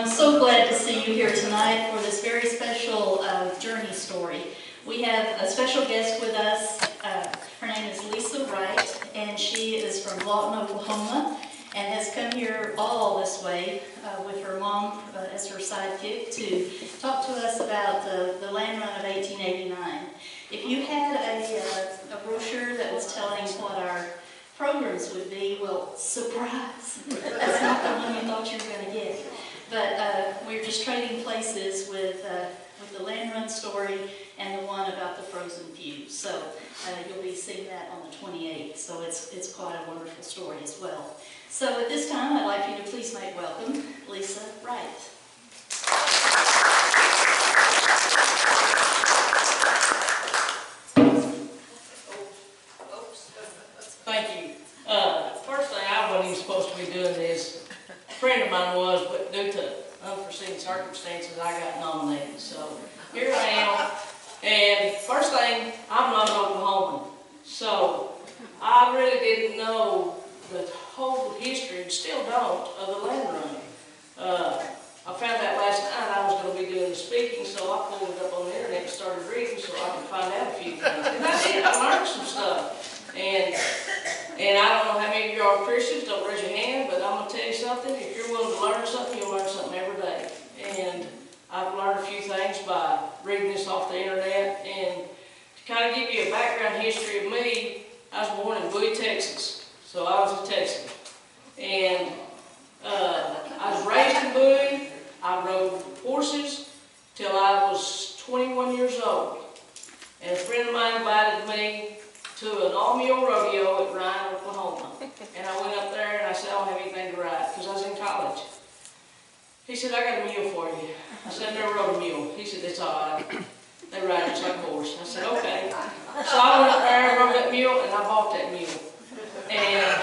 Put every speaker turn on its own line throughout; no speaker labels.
I'm so glad to see you here tonight for this very special journey story. We have a special guest with us. Her name is Lisa Wright, and she is from Lawton, Oklahoma, and has come here all this way with her mom as her sidekick to talk to us about the land run of 1889. If you had a brochure that was telling what our programs would be, well, surprise! That's not the one you thought you were going to get. But we're just trading places with the land run story and the one about the frozen fuse. So you'll be seeing that on the 28th. So it's quite a wonderful story as well. So at this time, I'd like you to please make welcome Lisa Wright.
Thank you. First thing, I wasn't even supposed to be doing this. A friend of mine was, but due to unforeseen circumstances, I got nominated. So here I am. And first thing, I'm not an Oklahoman. So I really didn't know the whole history, and still don't, of the land run. I found out last night I was going to be doing the speaking, so I pulled it up on the internet and started reading so I could find out a few things. And I did. I learned some stuff. And I don't know how many of you are Christians, don't raise your hand, but I'm going to tell you something. If you're willing to learn something, you'll learn something every day. And I've learned a few things by reading this off the internet. And to kind of give you a background history of me, I was born in Bowie, Texas. So I was a Texan. And I was raised in Bowie. I rode horses till I was 21 years old. And a friend of mine invited me to an all-mule rodeo at Wright, Oklahoma. And I went up there and I said, I don't have anything to ride, because I was in college. He said, I got a mule for you. I said, I never rode a mule. He said, it's all right. They ride just like a horse. I said, okay. So I went up there and rode that mule, and I bought that mule. And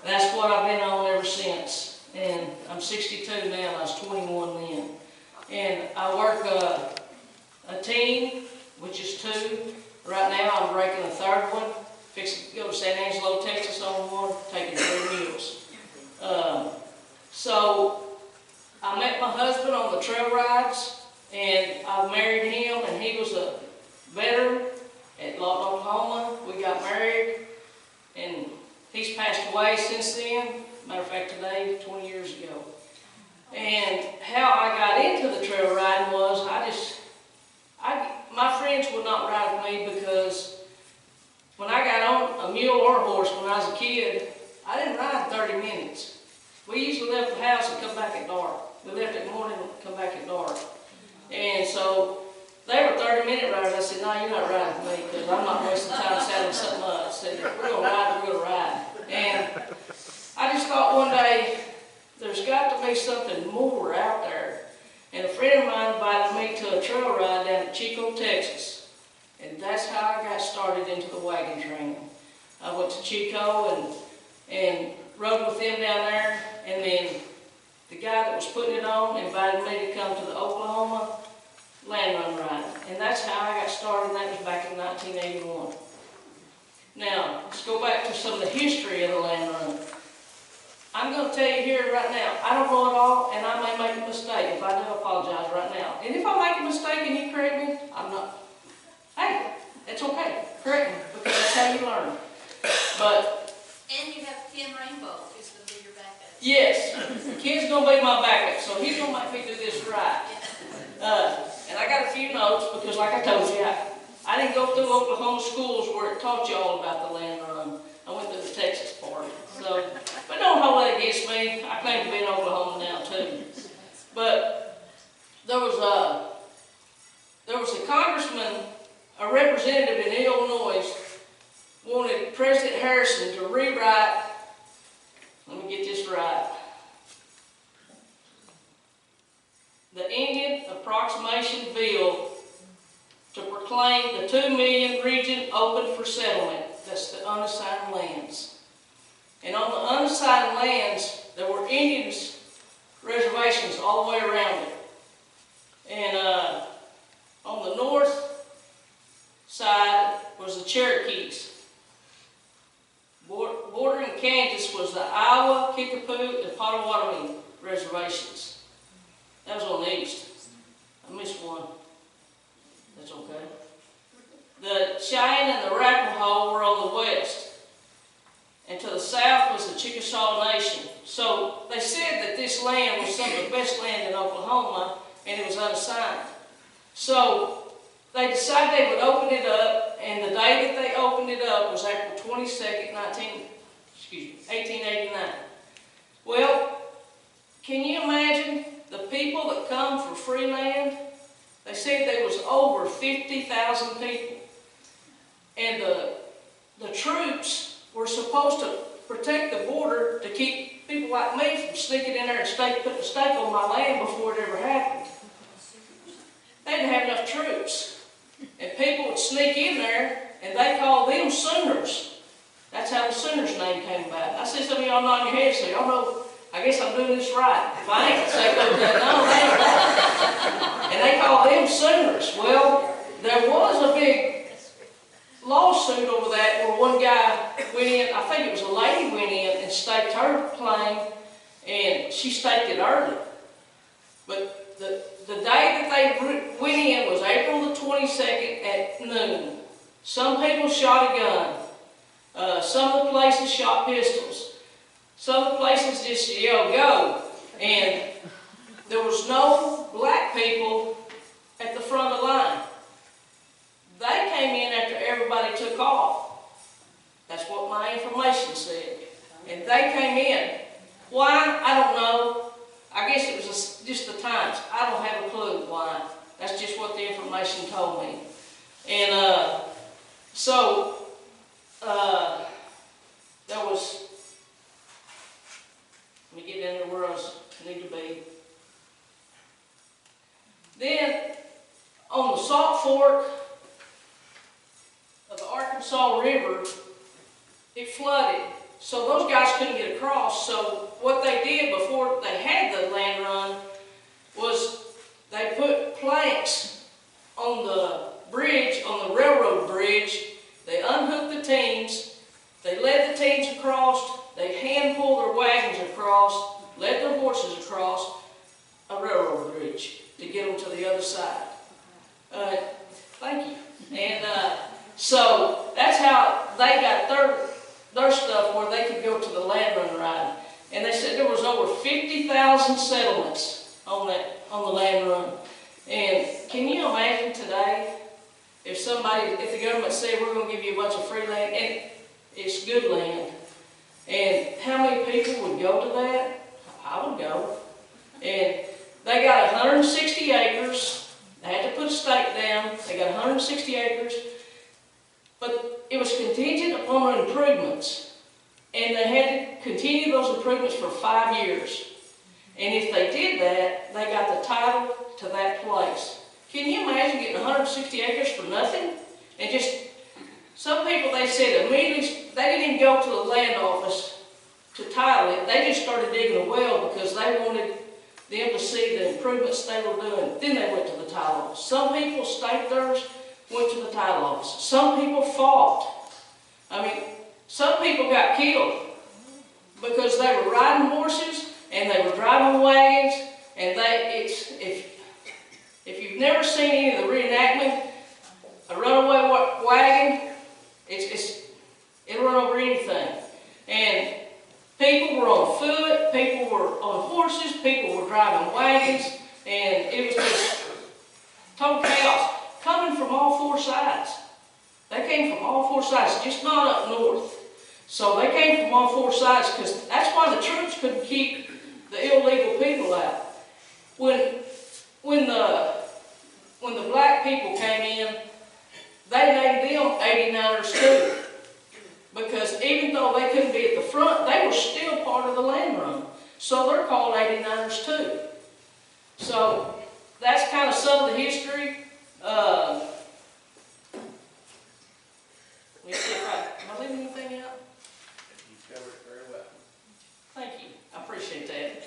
that's what I've been on ever since. And I'm 62 now, I was 21 then. And I work a team, which is 2. Right now, I'm breaking a 3rd one, fixing to go to San Angelo, Texas on one, taking 3 mules. So I met my husband on the trail rides, and I married him, and he was a veteran at Lawton, Oklahoma. We got married, and he's passed away since then. Matter of fact, today, 20 years ago. And how I got into the trail riding was, my friends would not ride with me because when I got on a mule or a horse when I was a kid, I didn't ride 30 minutes. We usually left the house and come back at dark. We left at morning and come back at dark. And so they were 30-minute riders. I said, no, you're not riding with me because I'm not wasting time saddling something up. I said, if we're going to ride, we're going to ride. And I just thought one day, there's got to be something more out there. And a friend of mine invited me to a trail ride down at Chico, Texas. And that's how I got started into the wagon training. I went to Chico and rode with them down there. And then the guy that was putting it on invited me to come to the Oklahoma land run ride. And that's how I got started, and that was back in 1981. Now, let's go back to some of the history of the land run. I'm going to tell you here right now, I don't know it all, and I may make a mistake. If I do, I apologize right now. And if I make a mistake and you correct me, I'm not, hey, it's okay. Correct me, because that's how you learn. But,
And you have Ken Rainbow, who's going to be your backup.
yes, Ken's going to be my backup, so he's going to make me do this right. And I got a few notes, because like I told you, I didn't go through Oklahoma schools where it taught you all about the land run. I went through the Texas part. So, but don't hold that against me. I claim to be in Oklahoma now too. But there was a congressman, a representative in Illinois, wanted President Harrison to rewrite. Let me get this right. The Indian Approximation Bill to proclaim the 2 million region open for settlement. That's the unassigned lands. And on the unassigned lands, there were Indians reservations all the way around it. And on the north side was the Cherokees. Bordering Kansas was the Iowa, Kickapoo, and Potawatomi reservations. That's okay. The Cheyenne and the Arapaho were on the west. And to the south was the Chickasaw Nation. So they said that this land was some of the best land in Oklahoma, and it was unassigned. So they decided they would open it up, and the day that they opened it up was April 22nd, 1889. Well, can you imagine the people that come for free land? They said there was over 50,000 people. And the troops were supposed to protect the border to keep people like me from sneaking in there and putting a stake on my land before it ever happened. They didn't have enough troops. And people would sneak in there, and they called them Sooners. That's how the Sooners name came about. I see some of y'all nodding your heads, so y'all know, I guess I'm doing this right. If I ain't, say, no, they ain't right. And they called them Sooners. Well, there was a big lawsuit over that where one guy went in, I think it was a lady went in and staked her claim, and she staked it early. But the day that they went in was April the 22nd at noon. Some people shot a gun. Some of the places shot pistols. Some of the places just yelled, "Go!" And there was no black people at the front of the line. They came in after everybody took off. That's what my information said. And they came in. Why? I don't know. I guess it was just the times. I don't have a clue why. That's just what the information told me. And there was, let me get into where I need to be. Then, on the Salt Fork of the Arkansas River, it flooded. So those guys couldn't get across. So what they did before they had the land run was they put planks on the bridge, on the railroad bridge. They unhooked the teams. They led the teams across. They hand pulled their wagons across, led their horses across a railroad bridge to get them to the other side. Thank you. And so that's how they got their stuff where they could go to the land run ride. And they said there was over 50,000 settlements on the land run. And can you imagine today if the government said we're going to give you a bunch of free land, and it's good land, and how many people would go to that? I would go. And they got 160 acres. They had to put a stake down. They got 160 acres. But it was contingent upon improvements. And they had to continue those improvements for 5 years. And if they did that, they got the title to that place. Can you imagine getting 160 acres for nothing? And just, some people, they said immediately, they didn't even go to the land office to title it. They just started digging a well because they wanted them to see the improvements they were doing. Then they went to the title office. Some people staked theirs, went to the title office. Some people fought. I mean, some people got killed because they were riding horses and they were driving wagons. And if you've never seen any of the reenactment, a runaway wagon, it'll run over anything. And people were on foot, people were on horses, people were driving wagons, and it was just total chaos. Coming from all four sides. They came from all four sides, just not up north. So they came from all four sides because that's why the troops couldn't keep the illegal people out. When the black people came in, they named them 89ers too. Because even though they couldn't be at the front, they were still part of the land run. So they're called 89ers too. So that's kind of some of the history. Let me see if am I leaving anything out?
You covered it very well.
Thank you. I appreciate that.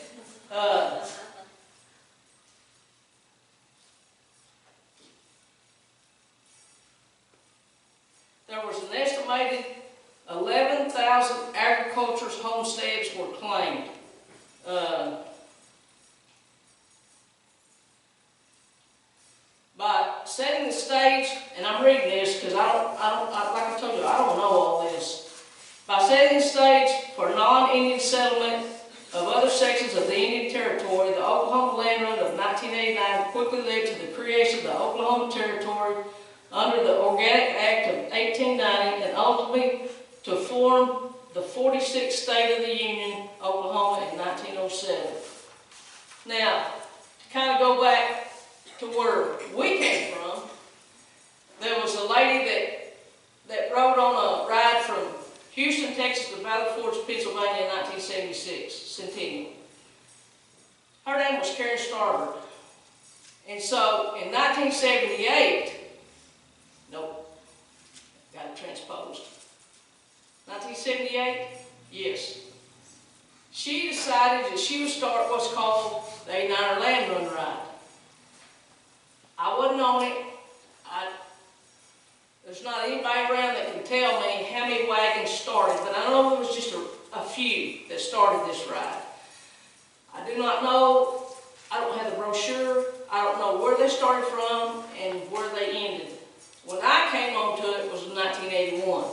There was an estimated 11,000 agricultural homesteads were claimed. By setting the stage, and I'm reading this because like I told you, I don't know all this. By setting the stage for non-Indian settlement of other sections of the Indian Territory, the Oklahoma Land Run of 1989 quickly led to the creation of the Oklahoma Territory under the Organic Act of 1890 and ultimately to form the 46th State of the Union, Oklahoma, in 1907. Now, to kind of go back to where we came from, there was a lady that rode on a ride from Houston, Texas to Valley Forge, Pennsylvania in 1976, Centennial. Her name was Karen Starbird. And so in 1978, nope, got it transposed. 1978, yes. She decided that she would start what's called the 89er Land Run Ride. I wasn't on it. There's not anybody around that can tell me how many wagons started, but I know there was just a few that started this ride. I do not know, I don't have the brochure, I don't know where they started from and where they ended. When I came onto it was in 1981.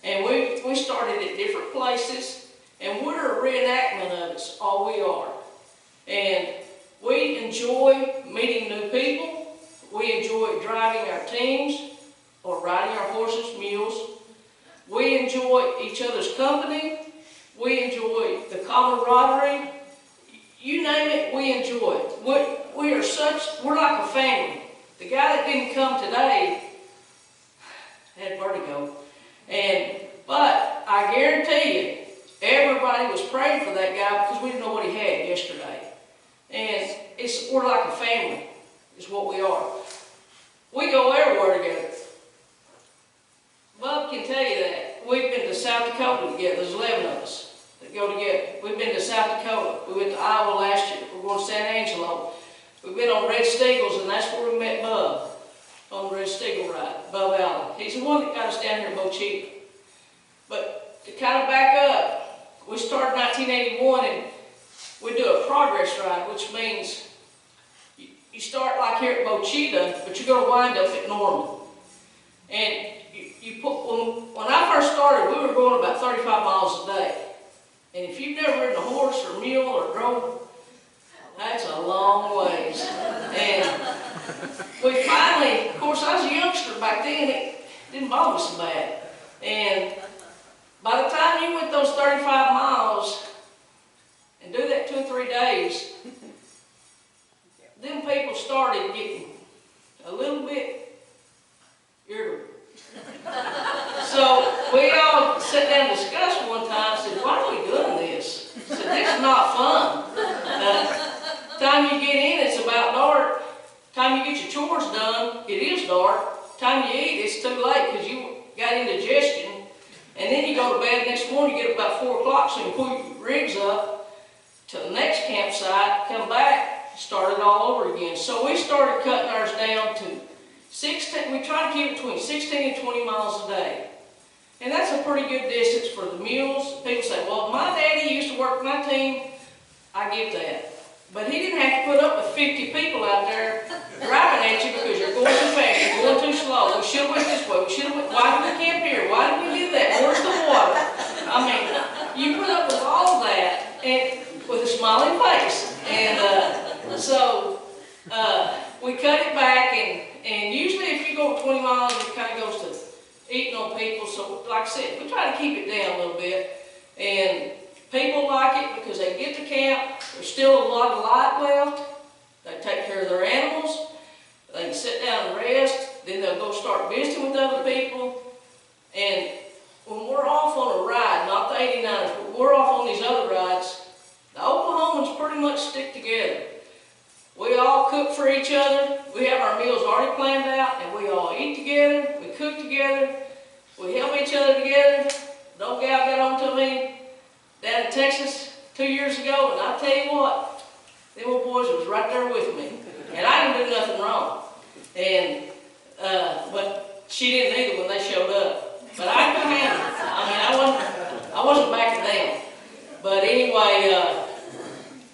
And we started at different places, and we're a reenactment of it, all we are. And we enjoy meeting new people, we enjoy driving our teams, or riding our horses, mules. We enjoy each other's company. We enjoy the camaraderie. You name it, we enjoy it. We're like a family. The guy that didn't come today had vertigo. But I guarantee you, everybody was praying for that guy because we didn't know what he had yesterday. And we're like a family, is what we are. We go everywhere together. Bub can tell you that. We've been to South Dakota together. There's 11 of us that go together. We've been to South Dakota. We went to Iowa last year. We're going to San Angelo. We've been on Red Steagles, and that's where we met Bub on the Red Steagle ride, Bub Allen. He's the one that got us down here in Bochita. But to kind of back up, we started in 1981, and we do a progress ride, which means you start like here at Bochita, but you're going to wind up at Norman. And when I first started, we were going about 35 miles a day. And if you've never ridden a horse or a mule or drove, that's a long ways. And we finally, of course, I was a youngster back then, it didn't bother me so bad. And by the time you went those 35 miles and do that 2 or 3 days, them people started getting a little bit irritable. So we all sat down and discussed one time, said, why are we doing this? I said, this is not fun. Time you get in, it's about dark. Time you get your chores done, it is dark. Time you eat, it's too late because you got indigestion. And then you go to bed the next morning, you get up about 4 o'clock, so you pull your rigs up to the next campsite, come back, start it all over again. So we started cutting ours down to 16, we try to keep it between 16 and 20 miles a day. And that's a pretty good distance for the mules. People say, well, my daddy used to work my team. I get that. But he didn't have to put up with 50 people out there driving at you because you're going too fast, you're going too slow. We should have went this way, we should have went, why did we camp here? Why did we do that? Where's the water? I mean, you put up with all that and with a smiling face. And so we cut it back, and usually if you go 20 miles, it kind of goes to eating on people. So like I said, we try to keep it down a little bit. And people like it because they get to camp. There's still a lot of light left. They take care of their animals. They can sit down and rest. Then they'll go start visiting with other people. And when we're off on a ride, not the 89ers, but we're off on these other rides, the Oklahomans pretty much stick together. We all cook for each other. We have our meals already planned out, and we all eat together. We cook together. We help each other together. No gal got on to me down in Texas 2 years ago, and I tell you what, them old boys was right there with me, and I didn't do nothing wrong. And but she didn't either when they showed up. But I could handle it. I mean, I wasn't backing down. But anyway,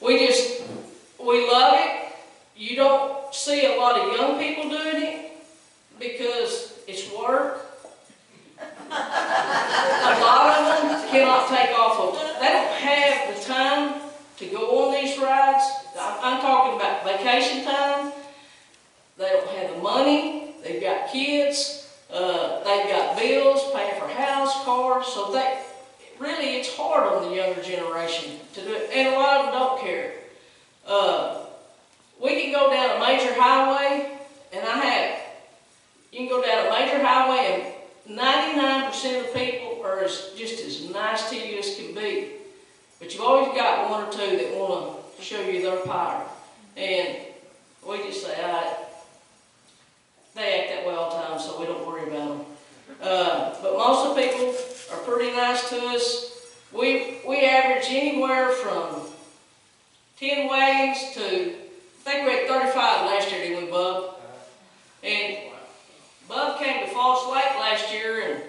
we love it. You don't see a lot of young people doing it. got kids, they've got bills, paying for house, cars, so really it's hard on the younger generation to do it, and a lot of them don't care. We can go down a major highway, and you can go down a major highway and 99% of the people are just as nice to you as can be. But you've always got one or two that want to show you their power. And we just say, they act that way all the time, so we don't worry about them. But most of the people are pretty nice to us. We average anywhere from 10 wagons to, I think we had 35 last year, didn't we, Bub? And Bub came to Falls Lake last year,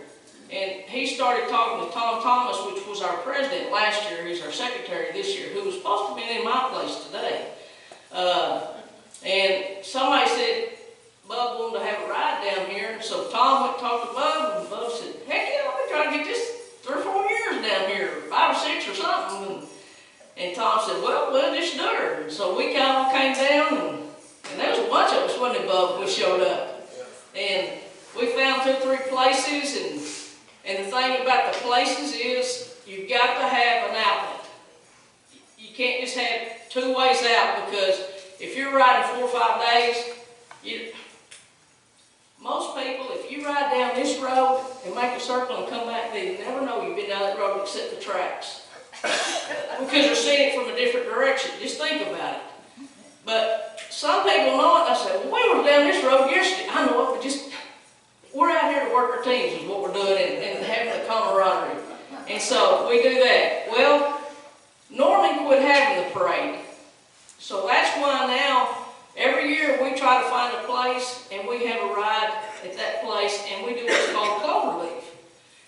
and he started talking to Tom Thomas, which was our president last year. He's our secretary this year, who was supposed to be in my place today. And somebody said Bub wanted to have a ride down here, so Tom went and talked to Bub, and Bub said, heck yeah, I've been trying to get this 3 or 4 years down here, 5 or 6 or something. And Tom said, well, we'll just do her. And so we kind of came down, and there was a bunch of us, wasn't it, Bub, we showed up. And we found 2 or 3 places, and the thing about the places is you've got to have an outlet. You can't just have 2 ways out, because if you're riding 4 or 5 days, most people, if you ride down this road and make a circle and come back, they never know you've been down that road except the tracks. Because they're seeing it from a different direction. Just think about it. But some people know it. I said, well, we were down this road yesterday. I know it, but we're out here to work our teams is what we're doing, and having the camaraderie. And so we do that. Well, Norman quit having the parade. So that's why now, every year we try to find a place, and we have a ride at that place, and we do what's called cloverleaf.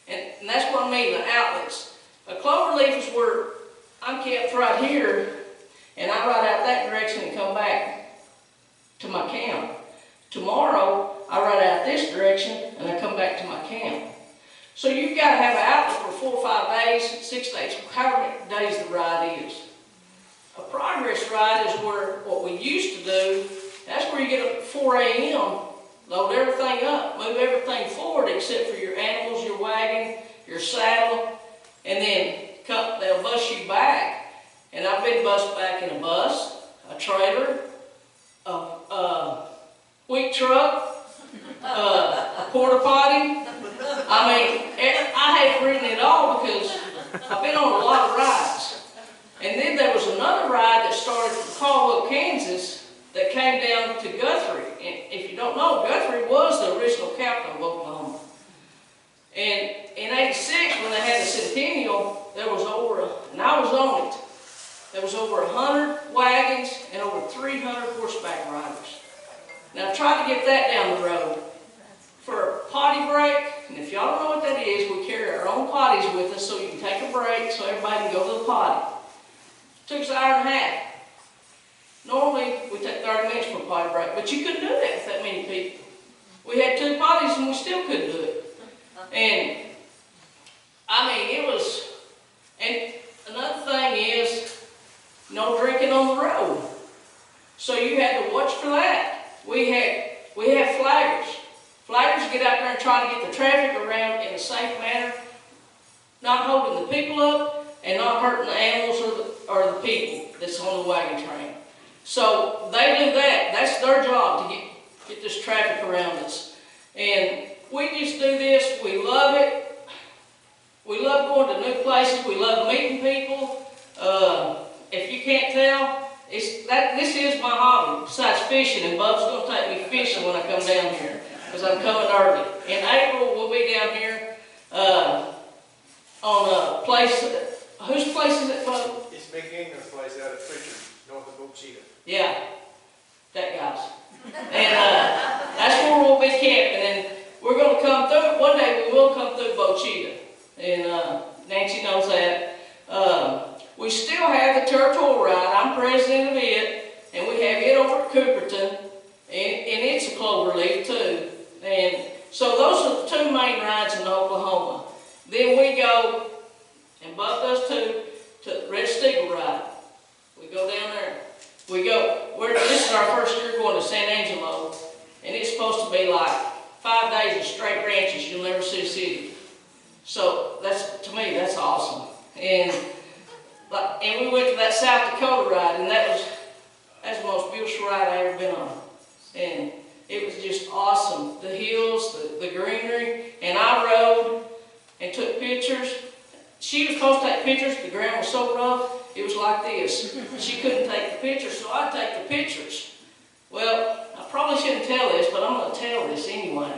And that's what I mean, the outlets. A cloverleaf is where I'm camped right here, and I ride out that direction and come back to my camp. Tomorrow, I ride out this direction, and I come back to my camp. So you've got to have an outlet for 4 or 5 days, 6 days, however many days the ride is. A progress ride is what we used to do. That's where you get up at 4 a.m., load everything up, move everything forward except for your animals, your wagon, your saddle, and then they'll bus you back. And I've been bused back in a bus, a trailer, a wheat truck, a porta potty. I mean, I haven't ridden it all because I've been on a lot of rides. And then there was another ride that started from Caldwell, Kansas, that came down to Guthrie. And if you don't know, Guthrie was the original capital of Oklahoma. And in '86, when they had the centennial, there was and I was on it, there was over 100 wagons and over 300 horseback riders. Now try to get that down the road. For a potty break, and if y'all don't know what that is, we carry our own potties with us so you can take a break so everybody can go to the potty. Took us an hour and a half. Normally, we take 30 minutes for a potty break, but you couldn't do that with that many people. We had 2 potties and we still couldn't do it. And, I mean, and another thing is, no drinking on the road. So you had to watch for that. We had flaggers. Flaggers get out there and try to get the traffic around in a safe manner, not holding the people up and not hurting the animals or the people that's on the wagon train. So they do that. That's their job, to get this traffic around us. And we just do this. We love it. We love going to new places. We love meeting people. If you can't tell, this is my hobby, besides fishing, and Bub's going to take me fishing when I come down here, because I'm coming early. In April, we'll be down here on a place. Whose place is it, Bub?
It's Mick Ingram's place out at Pritchard, north of Bochita.
Yeah, that guy's. And that's where we'll be camping. And we're going to come through, one day we will come through Bochita. And Nancy knows that. We still have the territorial ride. I'm president of it. And we have it over at Cooperton. And it's a cloverleaf too. And so those are the 2 main rides in Oklahoma. Then we go, and Buck does too, to Red Steagle ride. We go down there. This is our first year going to San Angelo, and it's supposed to be like 5 days of straight ranches, you'll never see a city. So that's, to me, that's awesome. And we went to that South Dakota ride, and that's the most beautiful ride I ever been on. And it was just awesome. The hills, the greenery, and I rode and took pictures. She was supposed to take pictures, the ground was so rough, it was like this. She couldn't take the pictures, so I'd take the pictures. Well, I probably shouldn't tell this, but I'm going to tell this anyway.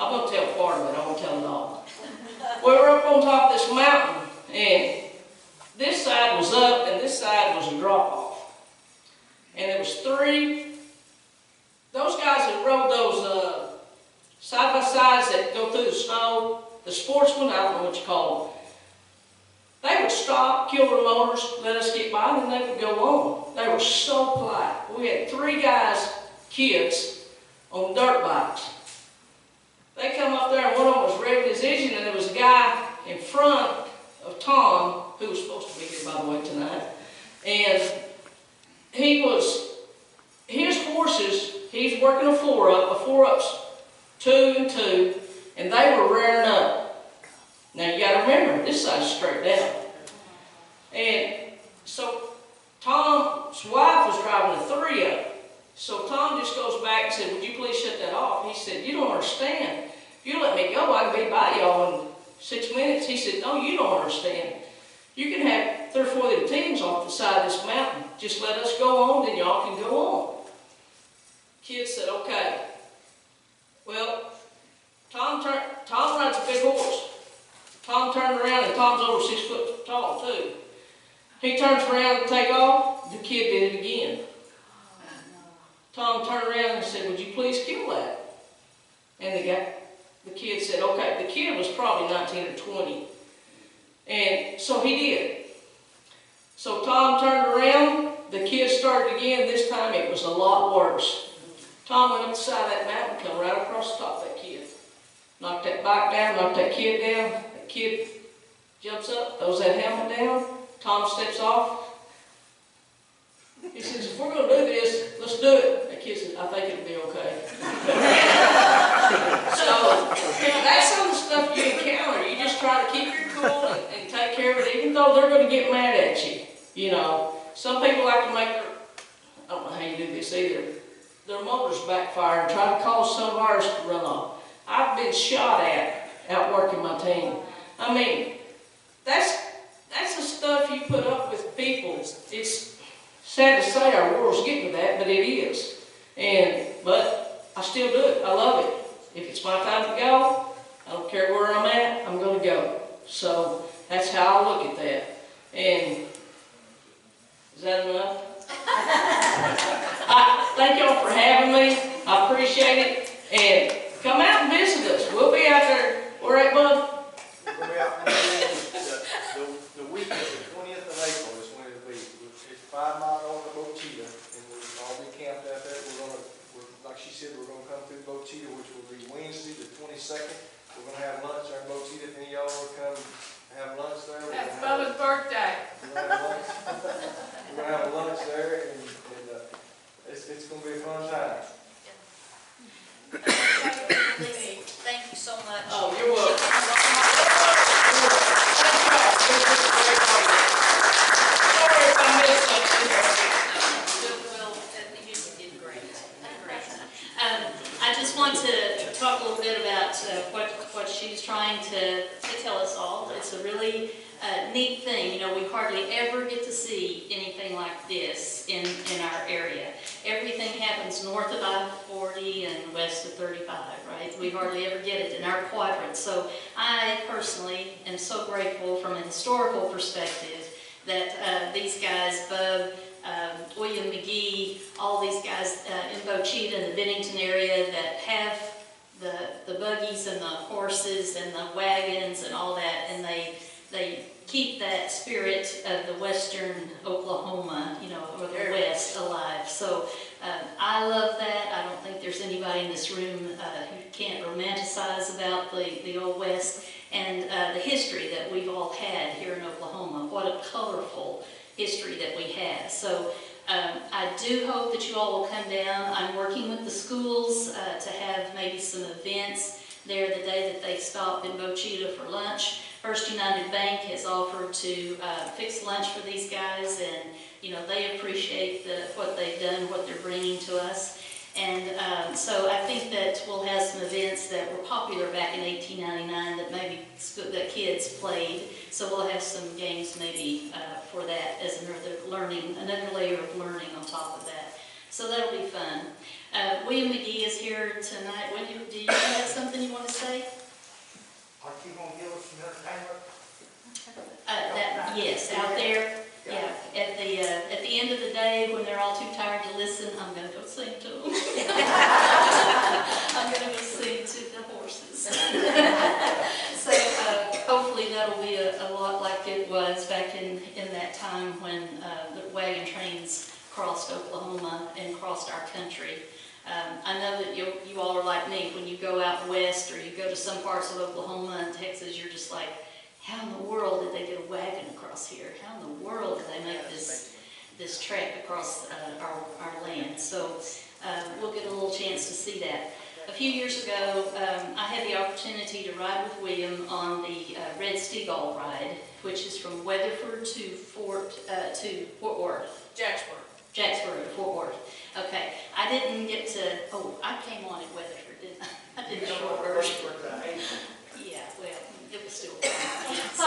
I'm going to tell part of it, I won't tell it all. We were up on top of this mountain, and this side was up, and this side was a drop-off. And there was 3, those guys that rode those side-by-sides that go through the snow, the sportsmen, I don't know what you call them, they would stop, kill their motors, let us get by, and then they would go on. They were so polite. We had 3 guys, kids, on dirt bikes. They come up there, and one of them was revving his engine, and there was a guy in front of Tom, who was supposed to be here, by the way, tonight. And his horses, he's working a 4-up, a 4-up's 2 and 2, and they were rearing up. Now you got to remember, this side's straight down. And so Tom's wife was driving a 3-up. So Tom just goes back and said, "Would you please shut that off?" He said, "You don't understand. If you let me go, I can be by y'all in 6 minutes." He said, "No, you don't understand. You can have 3 or 4 of the teams off the side of this mountain. Just let us go on, then y'all can go on." Kid said, "Okay." Well, Tom rides a big horse. Tom turned around, and Tom's over 6 foot tall too. He turns around to take off, the kid did it again. Tom turned around and said, "Would you please kill that?" And the kid said, "Okay." The kid was probably 19 or 20. And so he did. So Tom turned around, the kid started again. This time it was a lot worse. Tom went up the side of that mountain, come right across the top of that kid. Knocked that bike down, knocked that kid down. That kid jumps up, throws that helmet down. Tom steps off. He says, "If we're going to do this, let's do it." That kid said, "I think it'll be okay." So that's some of the stuff you encounter. You just try to keep your cool and take care of it, even though they're going to get mad at you. You know, some people like to make I don't know how you do this either, their motors backfire and try to cause some of ours to run off. I've been shot at out working my team. I mean, that's the stuff you put up with people. It's sad to say our world's getting to that, but it is. But I still do it. I love it. If it's my time to go, I don't care where I'm at, I'm going to go. So that's how I look at that. And is that enough? I thank y'all for having me. I appreciate it. And come out and visit us. We'll be out there. We're at Bud.
We're going to be out the week of the 20th of April is when it'll be. It's 5 miles over to Bochita, and we'll all be camped out there. Like she said, we're going to come through Bochita, which will be Wednesday the 22nd. We're going to have lunch there in Bochita. If any of y'all will come have lunch there.
That's Bubba's birthday.
We're going to have lunch there, and it's going to be a fun time.
Thank you so much.
Oh, you're welcome. Sorry if I missed something.
Well, you did great. I just want to talk a little bit about what she's trying to tell us all. It's a really neat thing. You know, we hardly ever get to see anything like this in our area. Everything happens north of I-40 and west of 35, right? We hardly ever get it in our quadrant. So I personally am so grateful from a historical perspective that these guys, Bub, William McGee, all these guys in Bochita and the Bennington area that have the buggies and the horses and the wagons and all that, and they keep that spirit of the western Oklahoma, you know, or the West alive. So I love that. I don't think there's anybody in this room who can't romanticize about the Old West and the history that we've all had here in Oklahoma. What a colorful history that we have. So I do hope that you all will come down. I'm working with the schools to have maybe some events there the day that they stop in Bochita for lunch. First United Bank has offered to fix lunch for these guys, and you know, they appreciate what they've done, what they're bringing to us. And so I think that we'll have some events that were popular back in 1899 that maybe the kids played. So we'll have some games maybe for that as another layer of learning on top of that. So that'll be fun. William McGee is here tonight. William, do you have something you want to say?
Are you going to give us some entertainment?
Yes, out there. Yeah, at the end of the day, when they're all too tired to listen, I'm going to go sing to them. I'm going to go sing to the horses. So hopefully that'll be a lot like it was back in that time when the wagon trains crossed Oklahoma and crossed our country. I know that you all are like me. When you go out west or you go to some parts of Oklahoma and Texas, you're just like, how in the world did they get a wagon across here? How in the world did they make this trek across our land? So we'll get a little chance to see that. A few years ago, I had the opportunity to ride with William on the Red Steagall ride, which is from Weatherford to Fort Worth. Jacksboro to Fort Worth. Okay, I didn't get to, I came on at Weatherford, didn't I? I did the short version. Yeah, well, it was still fun. So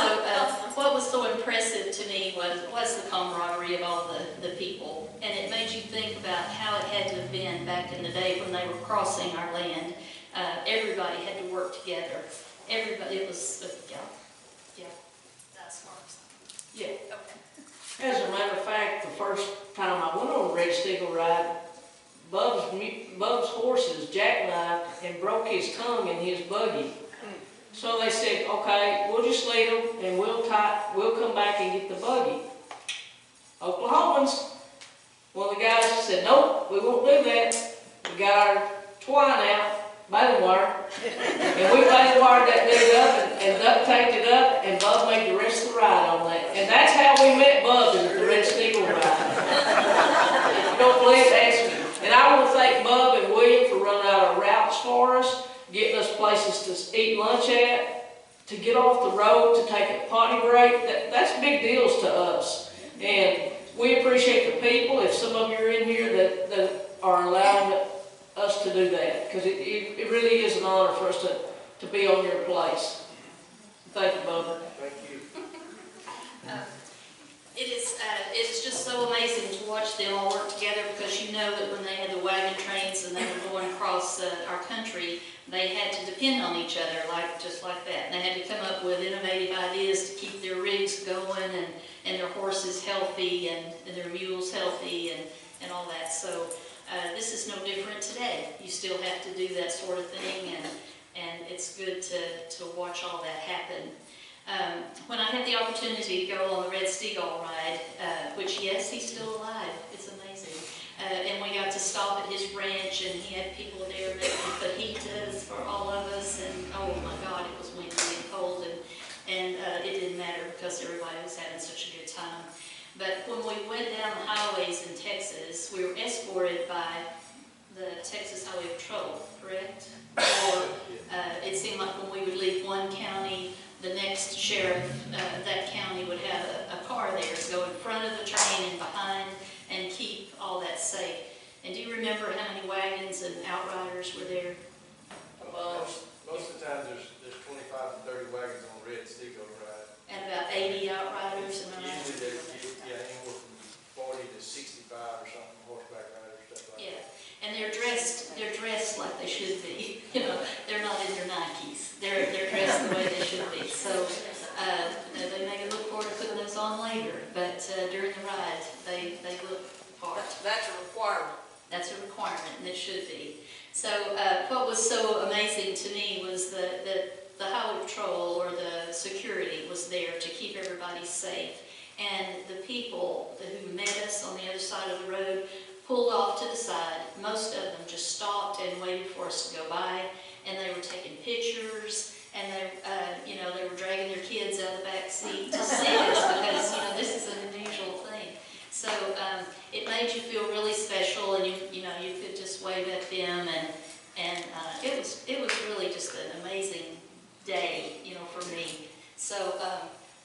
what was so impressive to me was the camaraderie of all the people. And it made you think about how it had to have been back in the day when they were crossing our land. Everybody had to work together. Everybody, it was, yeah.
That's smart.
Yeah.
Okay.
As a matter of fact, the first time I went on a Red Steagall ride, Bub's horses jackknifed and broke his tongue in his buggy. So they said, okay, we'll just leave them and we'll come back and get the buggy. Oklahomans, one of the guys said, nope, we won't do that. We got our twine out, baling wire, and we baling wired that dude up and duct taped it up, and Bub made the rest of the ride on that. And that's how we met Bub, is at the Red Steagall ride. If you don't believe it, ask me. And I want to thank Bub and William for running out of routes for us, getting us places to eat lunch at, to get off the road, to take a potty break. That's big deals to us. And we appreciate the people, if some of you are in here, that are allowing us to do that. Because it really is an honor for us to be on your place. Thank you, Bub.
Thank you.
It is just so amazing to watch them all work together, because you know that when they had the wagon trains and they were going across our country, they had to depend on each other just like that. And they had to come up with innovative ideas to keep their rigs going and their horses healthy and their mules healthy and all that. So this is no different today. You still have to do that sort of thing, and it's good to watch all that happen. When I had the opportunity to go on the Red Steagall ride, which, yes, he's still alive, it's amazing, and we got to stop at his ranch, and he had people there making fajitas for all of us, and oh my God, it was windy and cold, and it didn't matter because everybody was having such a good time. But when we went down the highways in Texas, we were escorted by the Texas Highway Patrol, correct? Or it seemed like when we would leave one county, the next sheriff of that county would have a car there to go in front of the train and behind and keep all that safe. And do you remember how many wagons and outriders were there?
Most of the time there's 25 to 30 wagons on Red Steagall ride.
And about 80 outriders and all that?
Usually anywhere from 40 to 65 or something, horseback riders, stuff like that.
Yeah, and they're dressed like they should be. You know, they're not in their Nikes. They're dressed the way they should be. So they may look forward to putting those on later, but during the ride, they look the part.
That's a requirement.
That's a requirement, and it should be. So what was so amazing to me was that the Highway Patrol, or the security, was there to keep everybody safe. And the people who met us on the other side of the road pulled off to the side. Most of them just stopped and waited for us to go by, and they were taking pictures, and they were dragging their kids out of the back seat to see us, because this is an unusual thing. So it made you feel really special, and you know, you could just wave at them, and it was really just an amazing day, you know, for me. So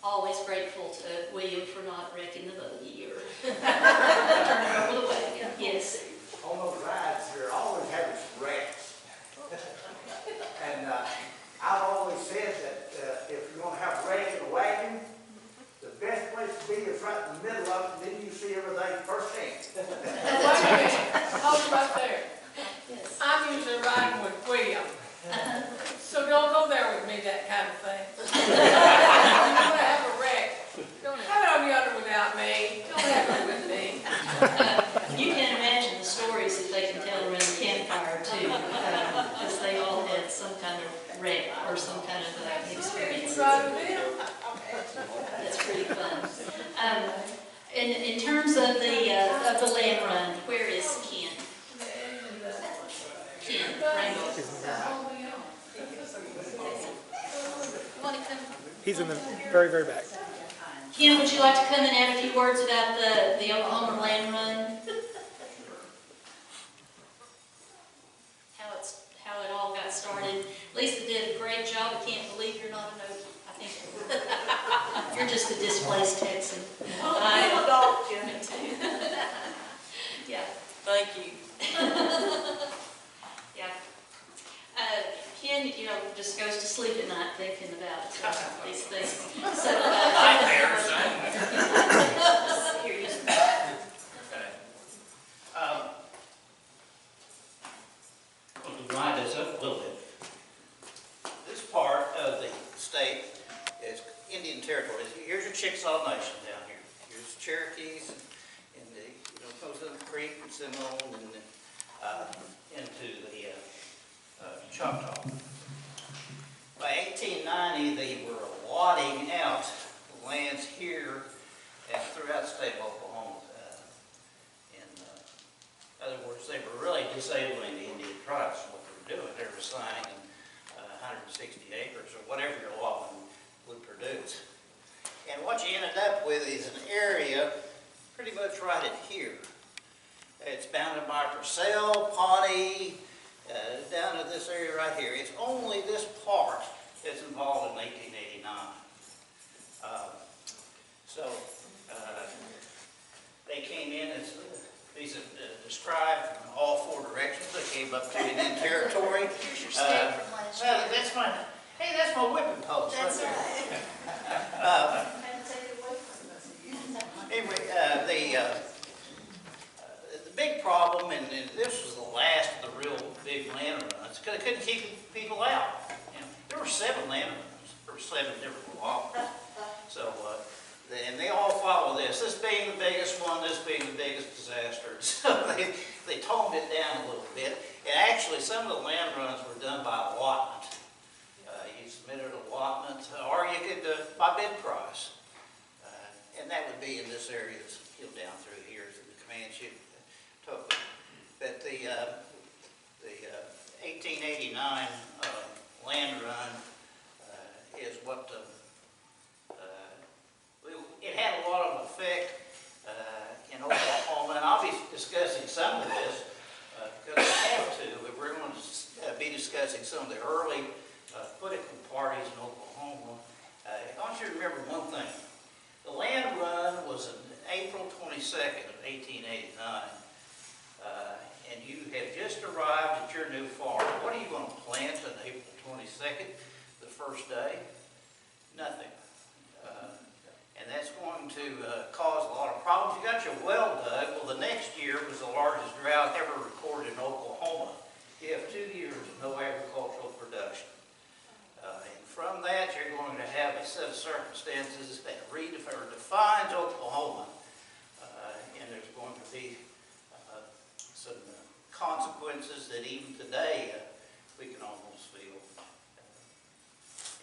always grateful to William for not wrecking the buggy or turning over the wagon. Yes.
On those rides, you're always having some wrecks. And I've always said that if you're gonna have a wreck in a wagon, the best place to be is right in the middle of it, and then you see everything firsthand.
Wait a minute, hold it right there.
Yes.
I'm usually riding with William, so don't go there with me, that kind of thing. You're gonna have a wreck. Have it on yonder without me, don't have it with me.
You can imagine the stories that they can tell around the campfire too, because they all had some kind of wreck or some kind of experience.
Ride with him.
That's pretty fun. In terms of the land run, where is Ken? Ken, Randall.
He's in the very, very back.
Ken, would you like to come and add a few words about the Oklahoma land run? How it all got started. Lisa did a great job. I can't believe you're not an Okie. I think you're just a displaced Texan.
I adopt you.
Me too. Yeah.
Thank you.
Yeah. Ken, you know, just goes to sleep at night thinking about these things. So, here you go.
To wind this up a little bit, this part of the state is Indian territory. Here's your Chickasaw Nation down here. Here's the Cherokees and the, you know, goes up the creek and Seminole and into the Choctaw. By 1890, they were allotting out lands here and throughout the state of Oklahoma. In other words, they were really disabling the Indian tribes from what they were doing. They were assigning 160 acres or whatever your law would produce. And what you ended up with is an area pretty much right in here. It's bounded by Purcell, Pawnee, down to this area right here. It's only this part that's involved in 1889. They came in as these are described from all four directions. They came up to Indian territory.
Here's your state from last year.
That's my, hey, that's my whipping post.
That's
right
right.
there.
Had to take it away from us.
Anyway, the big problem, and this was the last of the real big land runs, because they couldn't keep people out. You know, there were 7 land runs, or 7 different laws. So, and they all follow this. This being the biggest one, this being the biggest disaster. So they toned it down a little bit. And actually, some of the land runs were done by allotment. You submitted an allotment, or you could by bid price. And that would be in this area, down through here, through the Comanche, took. But the 1889 land run is what it had a lot of effect in Oklahoma, and I'll be discussing some of this because I have to. We're going to be discussing some of the early political parties in Oklahoma. I want you to remember one thing. The land run was on April 22nd of 1889, and you had just arrived at your new farm. What are you going to plant on April 22nd, the first day? Nothing. And that's going to cause a lot of problems. You got your well dug. Well, the next year was the largest drought ever recorded in Oklahoma. You have 2 years of no agricultural production. And from that, you're going to have a set of circumstances that defines Oklahoma. And there's going to be some consequences that even today we can almost feel.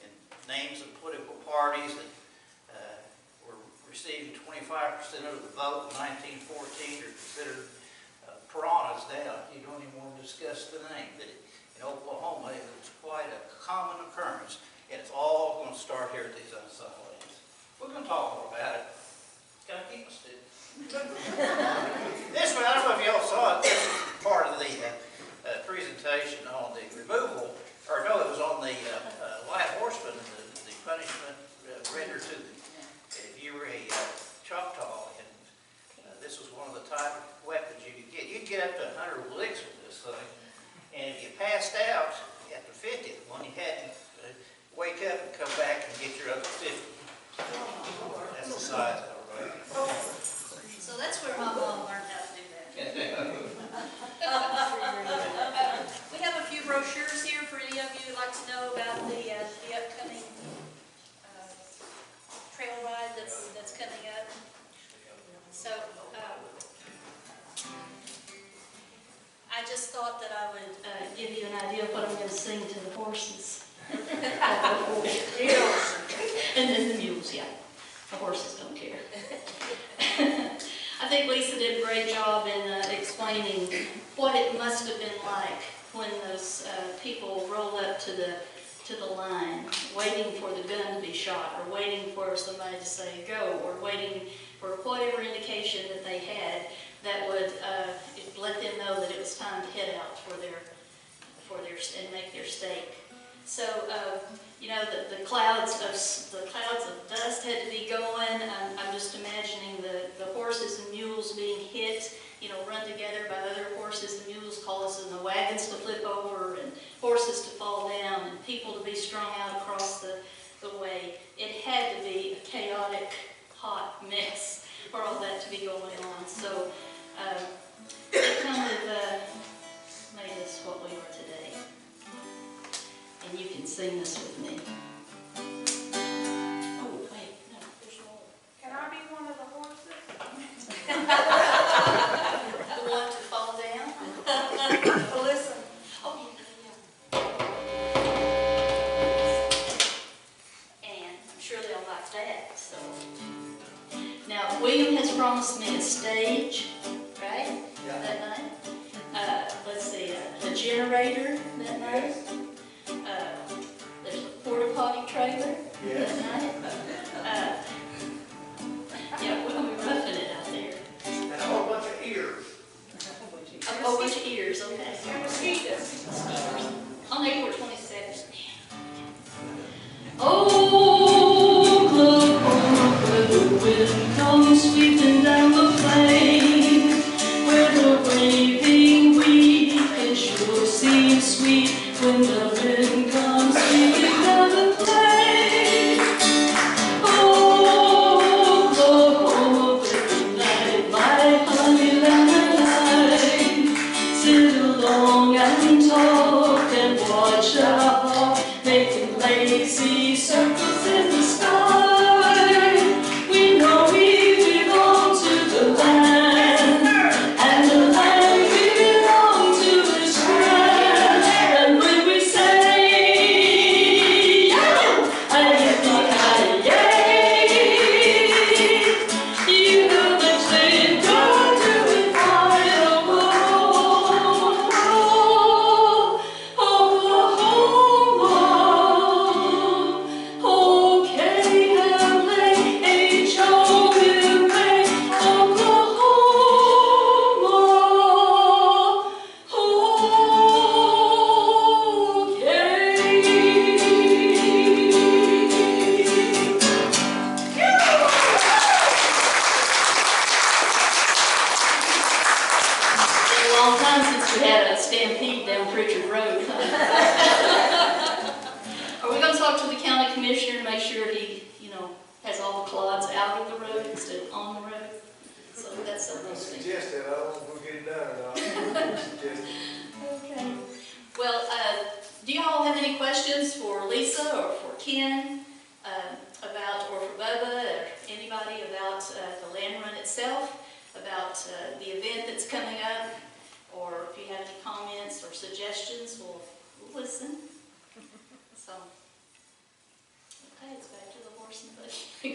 And names of political parties that were receiving 25% of the vote in 1914 are considered piranhas now. You don't even want to discuss the name. But in Oklahoma, it's quite a common occurrence, and it's all going to start here at these unassigned lands. We're going to talk more about it. It's going to keep us to. This one, I don't wake up and come back and get your other 50. That's the size of a wagon.
So that's where my mom learned how to do that. We have a few brochures here for any of you who'd like to know about the upcoming trail ride that's coming up. So I just thought that I would give you an idea of what I'm going to sing to the horses. And then the mules, yeah. The horses don't care. I think Lisa did a great job in explaining what it must have been like when those people roll up to the line, waiting for the gun to be shot, or waiting for somebody to say go, or waiting for whatever indication that they had that would let them know that it was time to head out for their and make their stake. So you know, the clouds of dust had to be going. I'm just imagining the horses and mules being hit, you know, run together by other horses and mules, causing the wagons to flip over and horses to fall down and people to be strung out across the way. It had to be a chaotic, hot mess for all that to be going on. So it kind of made us what we are today. And you can sing this with me. Oh, wait, no, there's more.
Can I be one of the horses?
The one to fall down?
Well, listen.
Oh, yeah. And I'm sure they'll like that, so. Now, William has promised me a stage, right?
Yeah.
That night. Let's see, a generator that night. There's a porta potty trailer that night. Yeah, we're gonna be roughing it out there.
And a whole bunch of ears.
A whole bunch of ears, okay.
And mosquitoes.
On April 22nd. Oklahoma, where the wind comes sweeping down the plain, where the waving wheat can sure seem sweet when the wind comes sweeping down the plain. Oklahoma, baby, night, my honey lamb and I sit along and talk and watch a hawk making lazy circles in the sky. We know we belong to the land, and the land we belong to is grand. And when we say, yo, yippee-ki-yay, you know that they've got to be stampede down Pritchard Road. Are we going to talk to the county commissioner and make sure he, you know, has all the clods out of the road instead of on the road? So that's the most thing.
Suggest that, I don't know if we'll get it done or not. Suggest it.
Okay. Well, do you all have any questions for Lisa or for Ken about, or for Bubba or anybody about the land run itself, about the event that's coming up? Or if you have any comments or suggestions, we'll listen. So, okay, it's back to the horse and buggy.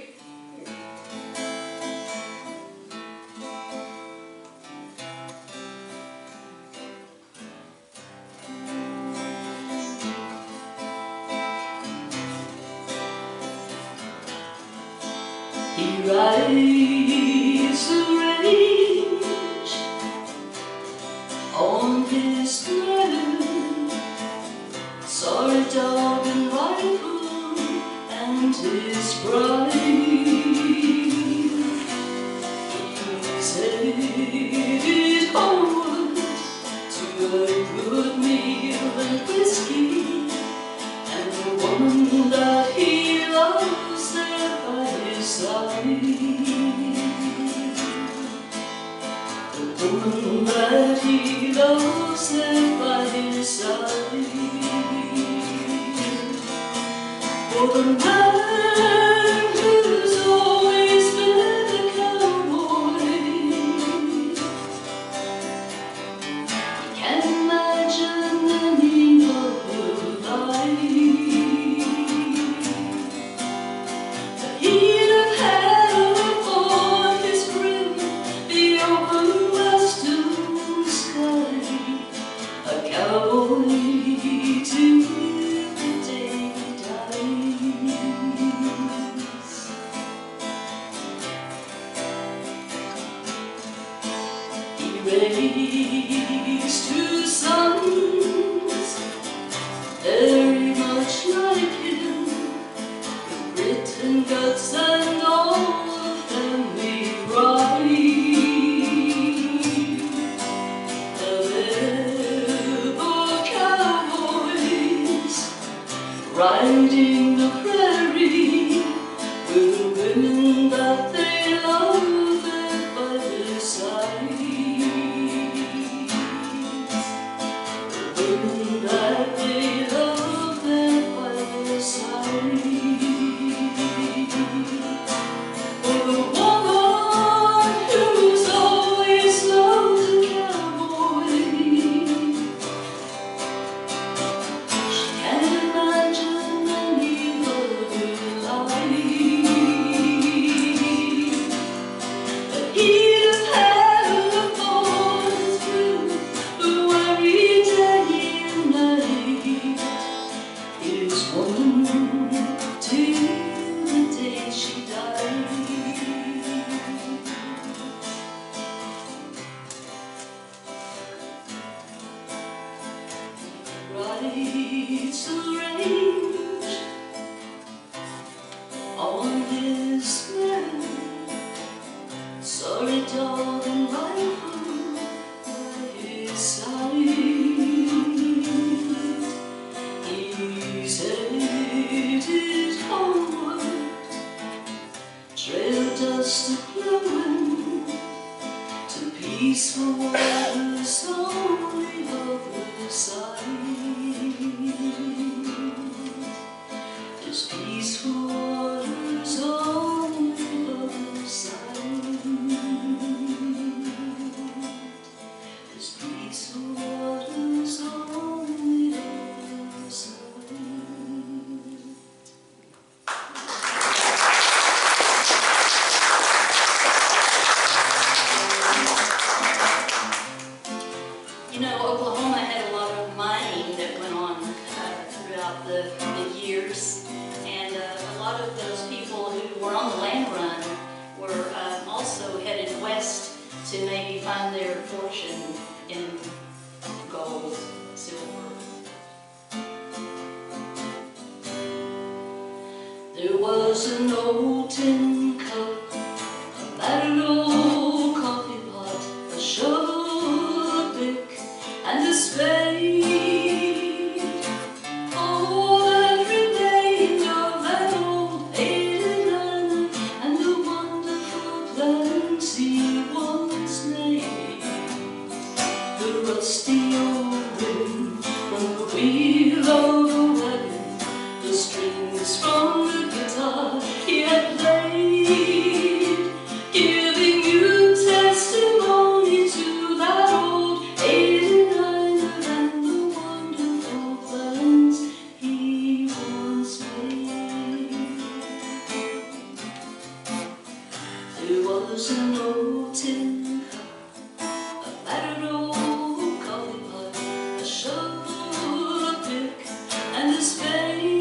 He rides the range on his sled, saw a dog and rifle and his bride. He's headed homeward to a good meal and whiskey and a woman that
The woman that he loves there by his side. For the man who's always been a cowboy, can't imagine any other life. But he'd have had upon his grill the open western sky, a cowboy till the day he dies. He raised two sons, very much like him, with grit and guts and all the family pride. Now they're the cowboys riding the prairie with the women that they love there by their side. The women that they love there by their side. For the woman who's always loved a cowboy, she can't imagine any other life. But he'd have had upon his grill the worry day and night. His woman till the day she died. Rides the range on his man, sorry dog and rifle by his side. He's headed homeward, trail dust a-blowing to peaceful waters on the other side. There's peaceful waters on the other side. There's peaceful waters on the other side.
You know, Oklahoma had a lot of mining that went on throughout the years, and a lot of those people who were on the land run were also headed west to maybe find their fortune in gold, silver.
There was an old tin cup, a battered old coffee pot, a shovel, a pick, and a spade. All that remained of that old 89 and the wonderful plans he once made. The rusty old rim from the wheel of the wagon, the strings from the guitar he had played, giving you testimony to that old 89 and the wonderful plans he once made. There was an old tin cup, a battered old coffee pot, a shovel, a pick, and a spade.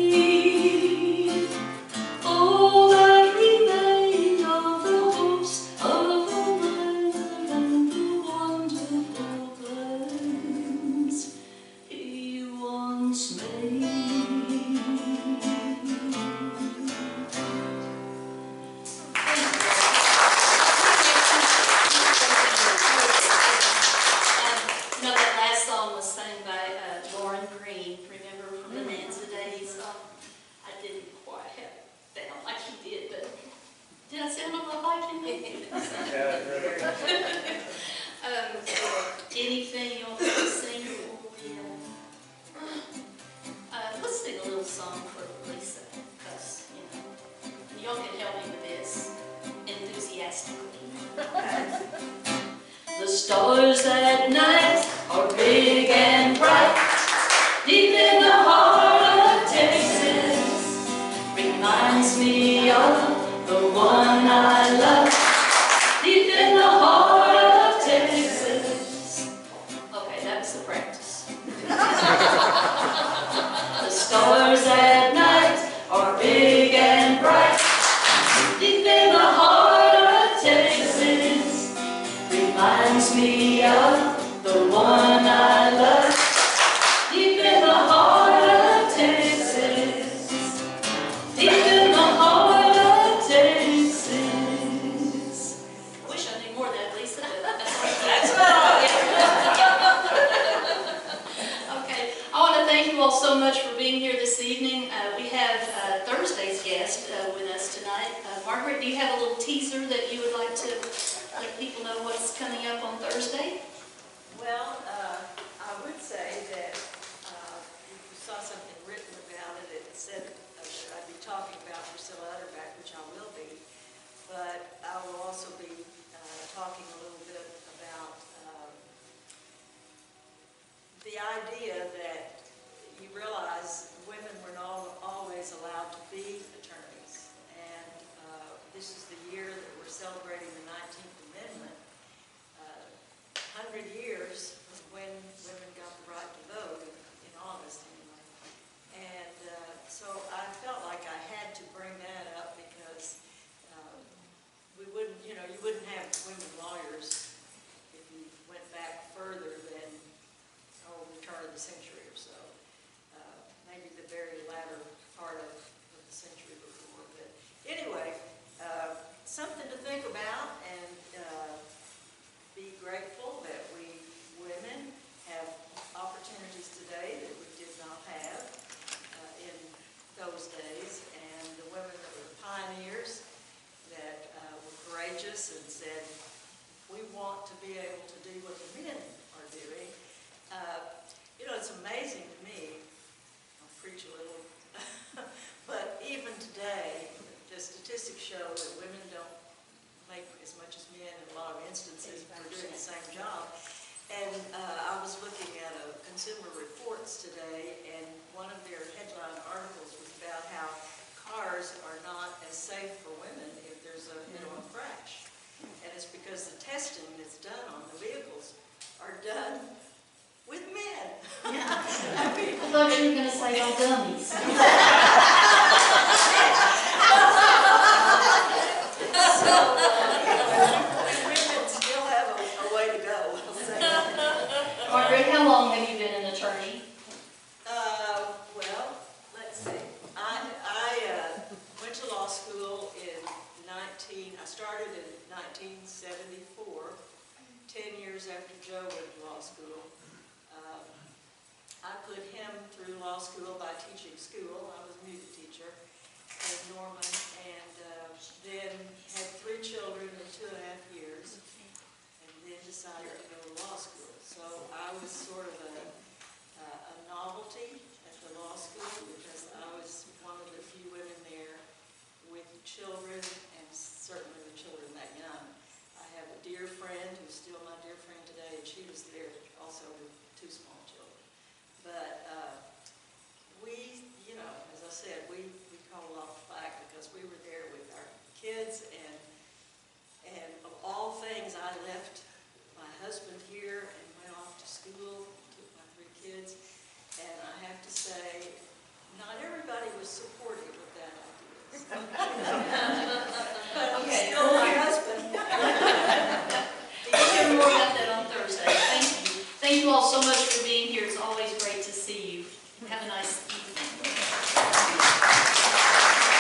All that remained of the hopes of a miner and the wonderful plans he once made.
You know, that last song was sung by Lauren Green, remember, from the Nancy days. song for Lisa, because, y'all can help me with this enthusiastically.
The stars at night are big and bright, deep in the heart of Texas. Reminds me of the one I love, deep in the heart of Texas.
Okay, that was the practice.
The stars at night are big and bright, deep in the heart of Texas. Reminds me of the one I love, deep in the heart of Texas. Deep in the heart of Texas.
I wish I knew more of that, Lisa.
That's right.
Okay, I want to thank you all so much for being here this evening. We have Thursday's guest with us tonight. Margaret, do you have a little teaser that you would like to let people know what's coming up on Thursday?
Well, I would say that if you saw something written about it, it said that I'd be talking about Priscilla Utterback, which I will be, but I will also be talking a little bit about the idea that you realize women were not always allowed to be attorneys, and this is the year that we're celebrating the 19th Amendment. 100 years was when women got the right to vote, in August anyway. And so I felt like I had to bring that up because we wouldn't, you wouldn't have women lawyers if you went back further than, the turn of the century or so. Maybe the very latter part of the century before. But anyway, something to think about, and be grateful that we women have opportunities today that we did not have in those days, and the women that were pioneers that were courageous and said, we want to be able to do what the men are doing. It's amazing to me, I'll preach a little, but even today, the statistics show that women don't make as much as men in a lot of instances for doing the same job. And I was looking at Consumer Reports today, and one of their headline articles was about how cars are not as safe for women if there's a crash. And it's because the testing that's done on the vehicles are done with men.
I thought you were going to say all dummies.
So, women still have a way to go. I'll say that.
Margaret, how long have you been an attorney?
Well, let's see. I went to law school in I started in 1974, 10 years after Joe went to law school. I put him through law school by teaching school. I was a music teacher in Norman, and then had 3 children in 2.5 years, and then decided to go to law school. So I was sort of a novelty at the law school because I was one of the few women there with children, and certainly with children that young. I have a dear friend who's still my dear friend today, and she was there also with 2 small children. But we, as I said, we call a lot of flack because we were there with our kids, and of all things, I left my husband here and went off to school, took my 3 kids, and I have to say, not everybody was supportive of that idea. But he's still my husband.
We'll hear more about that on Thursday. Thank you. Thank you all so much for being